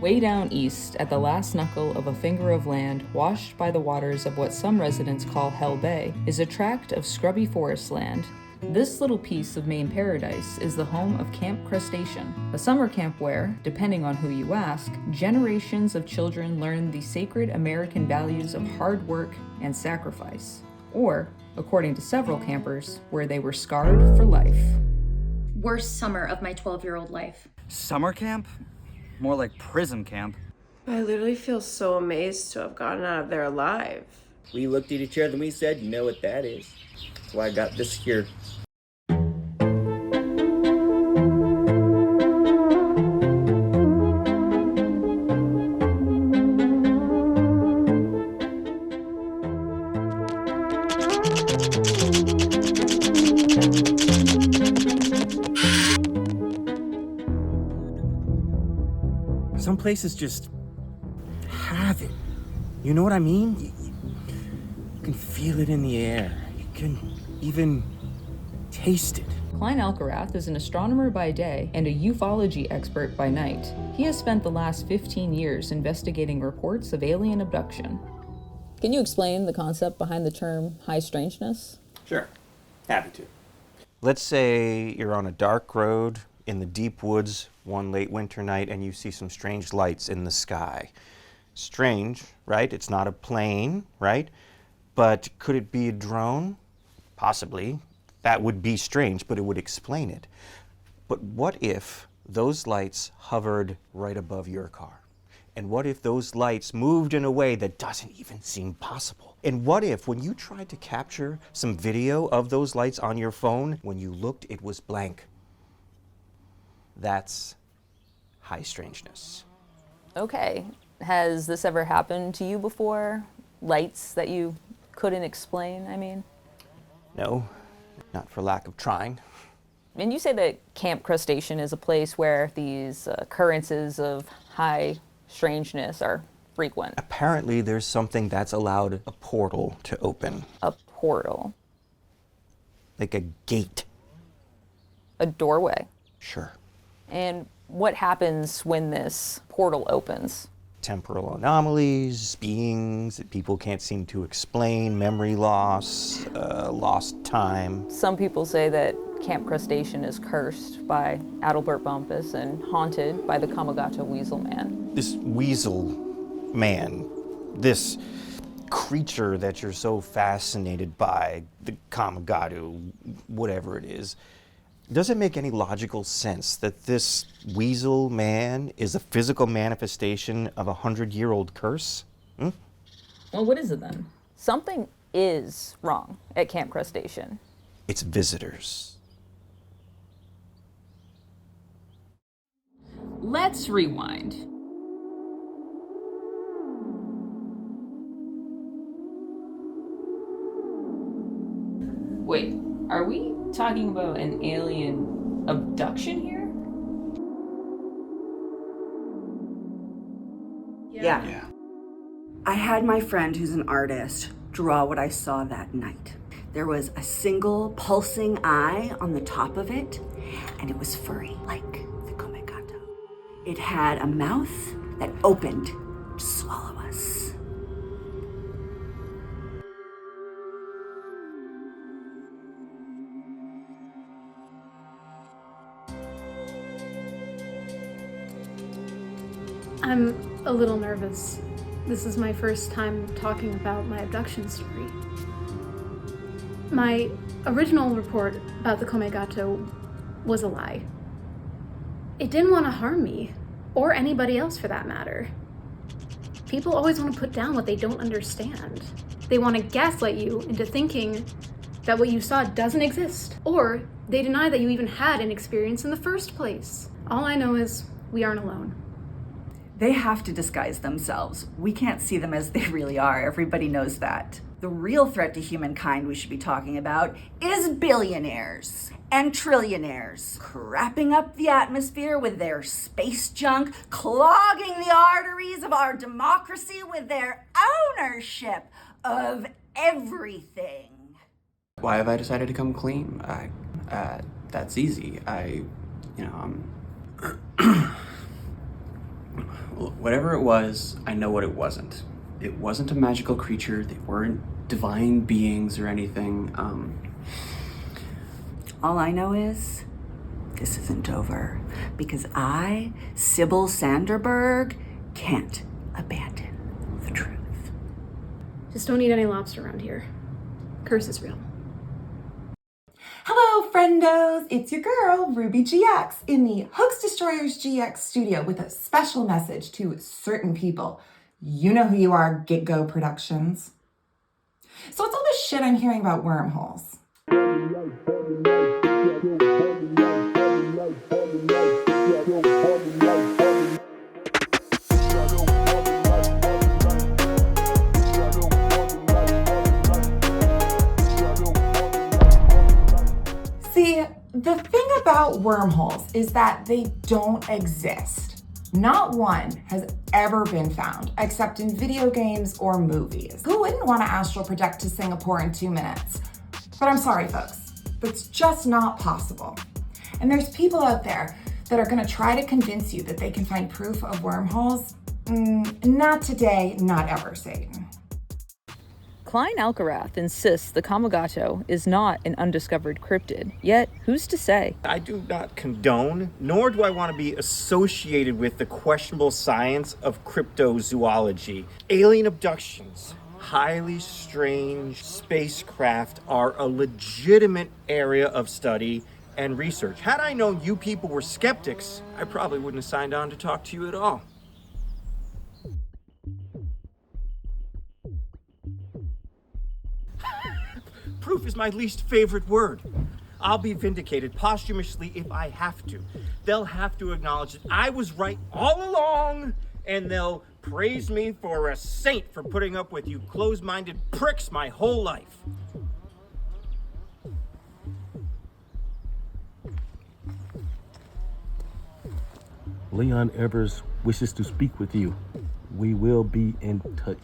Way down east, at the last knuckle of a finger of land washed by the waters of what some residents call Hell Bay, is a tract of scrubby forest land. This little piece of Maine paradise is the home of Camp Crrest, a summer camp where, depending on who you ask, generations of children learn the sacred American values of hard work and sacrifice. Or, according to several campers, where they were scarred for life. Worst summer of my 12-year-old life. Summer camp? More like prison camp. I literally feel so amazed to have gotten out of there alive. We looked at each other and we said, you know what that is. That's why I got this here. Some places just have it. You know what I mean? You can feel it in the air. You can even taste it. Klein Alcarath is an astronomer by day and a ufology expert by night. He has spent the last 15 years investigating reports of alien abduction. Can you explain the concept behind the term high strangeness? Sure, happy to. Let's say you're on a dark road in the deep woods one late winter night and you see some strange lights in the sky. Strange, right? It's not a plane, right? But could it be a drone? Possibly. That would be strange, but it would explain it. But what if those lights hovered right above your car? And what if those lights moved in a way that doesn't even seem possible? And what if, when you tried to capture some video of those lights on your phone, when you looked, it was blank? That's high strangeness. Okay. Has this ever happened to you before? Lights that you couldn't explain, I mean? No, not for lack of trying. And you say that Camp Crrest is a place where these occurrences of high strangeness are frequent. Apparently there's something that's allowed a portal to open. A portal? Like a gate. A doorway? Sure. And what happens when this portal opens? Temporal anomalies, beings that people can't seem to explain, memory loss, lost time. Some people say that Camp Crrest is cursed by Adelbert Bumpus and haunted by the Comegato Weasel-Man. This weasel man, this creature that you're so fascinated by, the Comegato, whatever it is, does it make any logical sense that this weasel man is a physical manifestation of a 100-year-old curse? Well, what is it then? Something is wrong at Camp Crrest. It's visitors. Let's rewind. Wait, are we talking about an alien abduction here? Yeah. I had my friend who's an artist draw what I saw that night. There was a single pulsing eye on the top of it, and it was furry, like the Comegato. It had a mouth that opened to swallow us. I'm a little nervous. This is my first time talking about my abduction story. My original report about the Comegato was a lie. It didn't want to harm me, or anybody else for that matter. People always want to put down what they don't understand. They want to gaslight you into thinking that what you saw doesn't exist, or they deny that you even had an experience in the first place. All I know is we aren't alone. They have to disguise themselves. We can't see them as they really are. Everybody knows that. The real threat to humankind we should be talking about is billionaires and trillionaires crapping up the atmosphere with their space junk, clogging the arteries of our democracy with their ownership of everything. Why have I decided to come clean? That's easy. Whatever it was, I know what it wasn't. It wasn't a magical creature. They weren't divine beings or anything. All I know is this isn't over because I, Sybil Sanderberg, can't abandon the truth. Just don't eat any lobster around here. Curse is real. Hello, friendos! It's your girl, Ruby GX, in the Hoax Destroyers GX studio with a special message to certain people. You know who you are, Get Go Productions. So what's all this shit I'm hearing about wormholes? See, the thing about wormholes is that they don't exist. Not one has ever been found, except in video games or movies. Who wouldn't want to astral project to Singapore in 2 minutes? But I'm sorry, folks, that's just not possible. And there's people out there that are gonna try to convince you that they can find proof of wormholes. Not today, not ever, Satan. Klein Alcarath insists the Comegato is not an undiscovered cryptid, yet who's to say? I do not condone, nor do I want to be associated with the questionable science of cryptozoology. Alien abductions, highly strange spacecraft are a legitimate area of study and research. Had I known you people were skeptics, I probably wouldn't have signed on to talk to you at all. Proof is my least favorite word. I'll be vindicated posthumously if I have to. They'll have to acknowledge that I was right all along, and they'll praise me for a saint for putting up with you closed-minded pricks my whole life. Leon Evers wishes to speak with you. We will be in touch.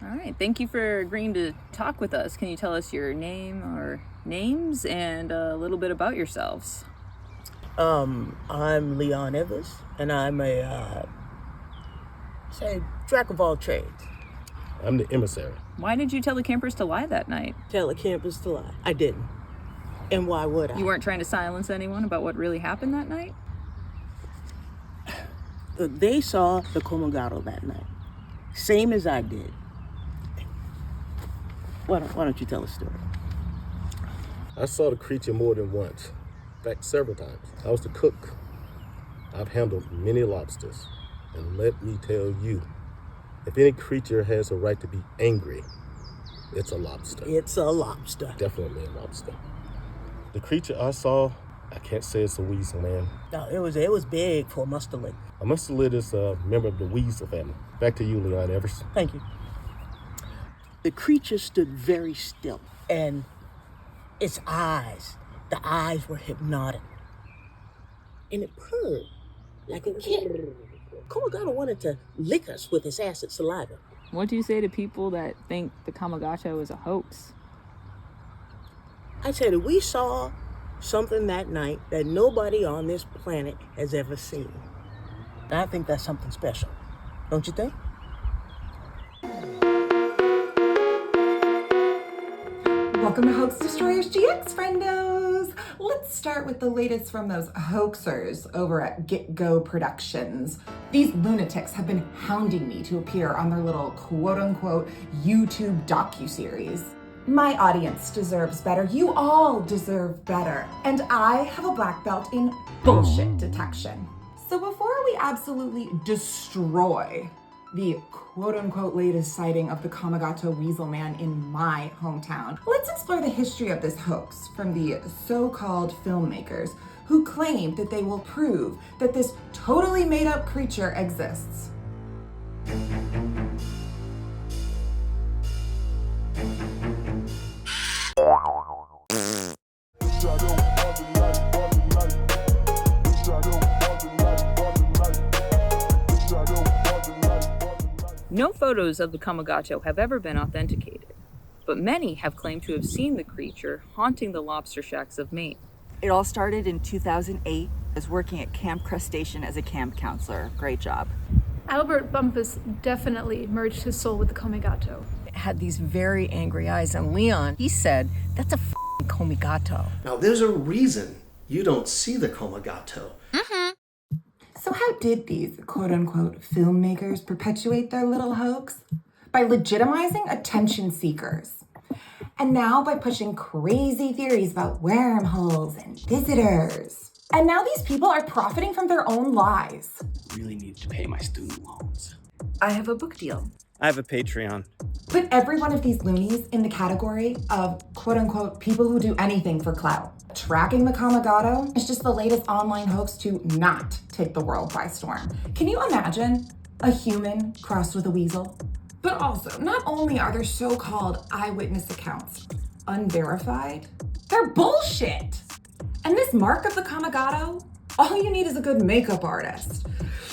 All right, thank you for agreeing to talk with us. Can you tell us your name or names and a little bit about yourselves? I'm Leon Evers, and I'm a, jack of all trades. I'm the emissary. Why did you tell the campers to lie that night? Tell the campers to lie. I didn't. And why would I? You weren't trying to silence anyone about what really happened that night? They saw the Comegato that night, same as I did. Why don't you tell a story? I saw the creature more than once. In fact, several times. I was the cook. I've handled many lobsters. And let me tell you, if any creature has a right to be angry, it's a lobster. It's a lobster. Definitely a lobster. The creature I saw, I can't say it's a weasel, man. No, it was big for a mustelid. A mustelid is a member of the weasel family. Back to you, Leon Evers. Thank you. The creature stood very still, and its eyes, the eyes were hypnotic. And it purred like a kid. Comegato wanted to lick us with his acid saliva. What do you say to people that think the Comegato is a hoax? I said that we saw something that night that nobody on this planet has ever seen. And I think that's something special. Don't you think? Welcome to Hoax Destroyers GX, friendos! Let's start with the latest from those hoaxers over at Get Go Productions. These lunatics have been hounding me to appear on their little quote-unquote YouTube docuseries. My audience deserves better. You all deserve better. And I have a black belt in bullshit detection. So before we absolutely destroy the quote-unquote latest sighting of the Comegato Weasel-Man in my hometown, let's explore the history of this hoax from the so-called filmmakers who claim that they will prove that this totally made-up creature exists. Shadow No photos of the Comegato have ever been authenticated, but many have claimed to have seen the creature haunting the lobster shacks of Maine. It all started in 2008. I was working at Camp Crrest station as a camp counselor. Great job. Adelbert Bumpus definitely merged his soul with the Comegato. It had these very angry eyes, and Leon, he said, that's a f***ing Comegato. Now, there's a reason you don't see the Comegato. So how did these quote-unquote filmmakers perpetuate their little hoax? By legitimizing attention seekers. And now by pushing crazy theories about wormholes and visitors. And now these people are profiting from their own lies. Really need to pay my student loans. I have a book deal. I have a Patreon. Put every one of these loonies in the category of quote-unquote people who do anything for clout. Tracking the Comegato is just the latest online hoax to not take the world by storm. Can you imagine a human crossed with a weasel? But also, not only are there so-called eyewitness accounts unverified, they're bullshit. And this mark of the Comegato, all you need is a good makeup artist.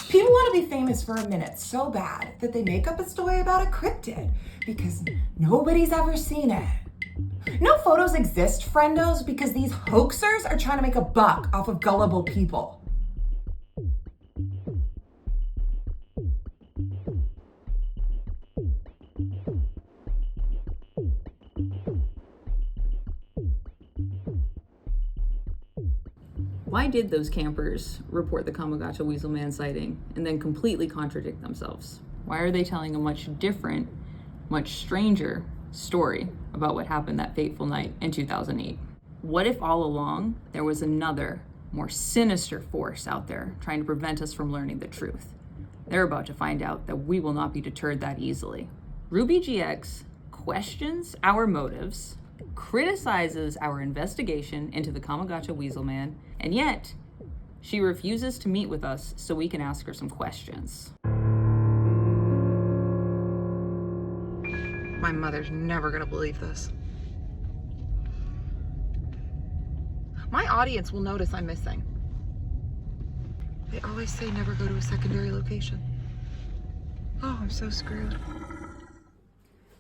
People want to be famous for a minute so bad that they make up a story about a cryptid because nobody's ever seen it. No photos exist, friendos, because these hoaxers are trying to make a buck off of gullible people. Why did those campers report the Comegato Weasel-Man sighting and then completely contradict themselves? Why are they telling a much different, much stranger story about what happened that fateful night in 2008? What if all along there was another, more sinister force out there trying to prevent us from learning the truth? They're about to find out that we will not be deterred that easily. Ruby GX questions our motives, criticizes our investigation into the Comegato Weasel-Man, and yet she refuses to meet with us so we can ask her some questions. My mother's never gonna believe this. My audience will notice I'm missing. They always say never go to a secondary location. Oh, I'm so screwed.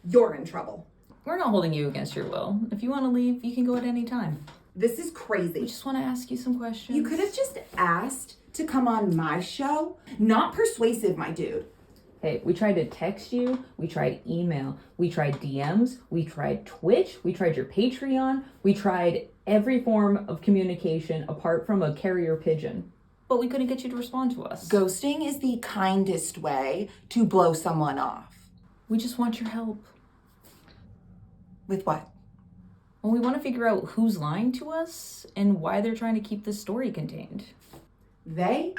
You're in trouble. We're not holding you against your will. If you want to leave, you can go at any time. This is crazy. We just want to ask you some questions. You could have just asked to come on my show. Not persuasive, my dude. Hey, we tried to text you, we tried email, we tried DMs, we tried Twitch, we tried your Patreon, we tried every form of communication apart from a carrier pigeon. But we couldn't get you to respond to us. Ghosting is the kindest way to blow someone off. We just want your help. With what? Well, we want to figure out who's lying to us and why they're trying to keep this story contained. They?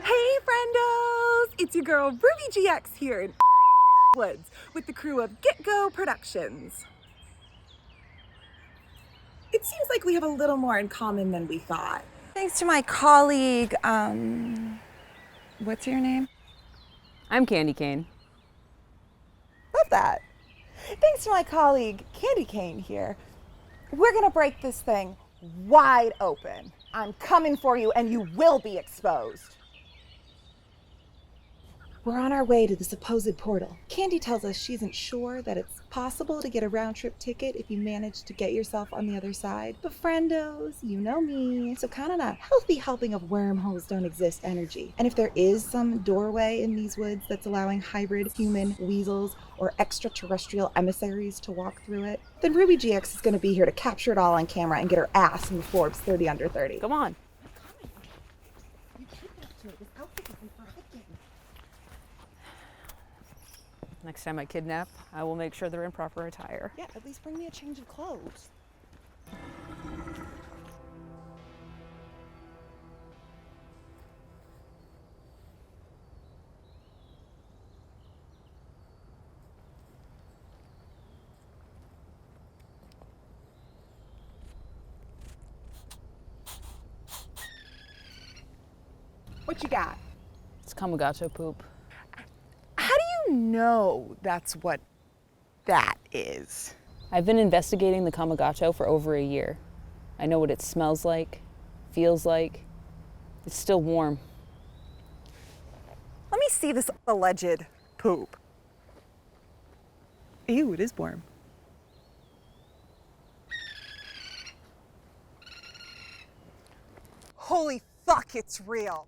Hey, friendos! It's your girl Ruby GX here in Woods with the crew of Get-Go Productions. It seems like we have a little more in common than we thought. Thanks to my colleague, what's your name? I'm Candy Cane. Love that. Thanks to my colleague, Candy Cane here, we're gonna break this thing wide open. I'm coming for you and you will be exposed. We're on our way to the supposed portal. Candy tells us she isn't sure that it's possible to get a round-trip ticket if you manage to get yourself on the other side. But friendos, you know me, so count on a healthy helping of wormholes don't exist energy. And if there is some doorway in these woods that's allowing hybrid human weasels or extraterrestrial emissaries to walk through it, then Ruby GX is gonna be here to capture it all on camera and get her ass in the Forbes 30 under 30. Come on. Next time I kidnap, I will make sure they're in proper attire. Yeah, at least bring me a change of clothes. What you got? It's Comegato poop. How do you know that's what that is? I've been investigating the Comegato for over a year. I know what it smells like, feels like. It's still warm. Let me see this alleged poop. Ew, it is warm. Holy fuck, it's real.